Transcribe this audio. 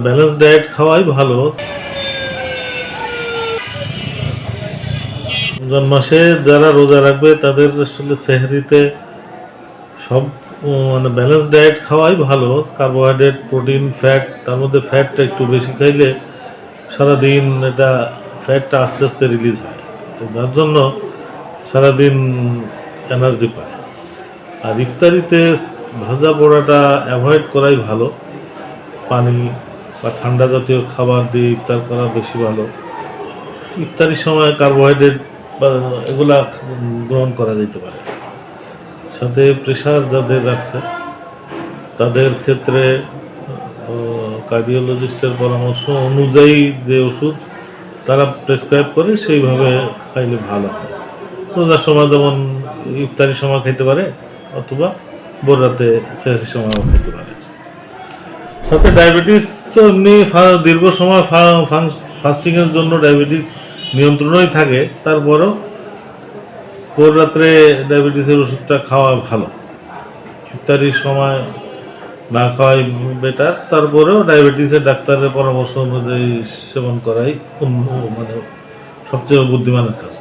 Balance diet খাওয়াই ভালো। রমজান মাসে যারা রোজা রাখবে তাদের আসলে সেহরিতে সব মানে ব্যালেন্স ডায়েট খাওয়াই ভালো। কার্বোহাইড্রেট, প্রোটিন, ফ্যাট, তার মধ্যে ফ্যাটটা একটু বেশি খাইলে সারাদিন এটা ফ্যাটটা আস্তে আস্তে রিলিজ হয়, যার জন্য সারাদিন এনার্জি পায়। আর ইফতারিতে ভাজা পোড়াটা অ্যাভয়েড করাই ভালো। পানি বা ঠান্ডা জাতীয় খাবার দিয়ে ইফতার করা বেশি ভালো। ইফতারির সময় কার্বোহাইড্রেট বা এগুলা গ্রহণ করা যেতে পারে। সাথে প্রেশার যাদের আছে তাদের ক্ষেত্রে কার্ডিওলজিস্টের পরামর্শ অনুযায়ী যে ওষুধ তারা প্রেসক্রাইব করে সেইভাবে খাইলে ভালো হয়। রোজার সময় যেমন ইফতারির সময় খেতে পারে, অথবা ভোর রাতে সেহরির সময়ও খেতে পারে। সাথে ডায়াবেটিস তো এমনি দীর্ঘ সময় ফাস্টিংয়ের জন্য ডায়াবেটিস নিয়ন্ত্রণই থাকে, তারপরেও ভোর রাত্রে ডায়াবেটিসের ওষুধটা খাওয়া ভালো। ইফতারির সময় না খাওয়াই বেটার, তারপরেও ডায়াবেটিসের ডাক্তারের পরামর্শ অনুযায়ী সেবন করাই মানে সবচেয়ে বুদ্ধিমানের কাজ।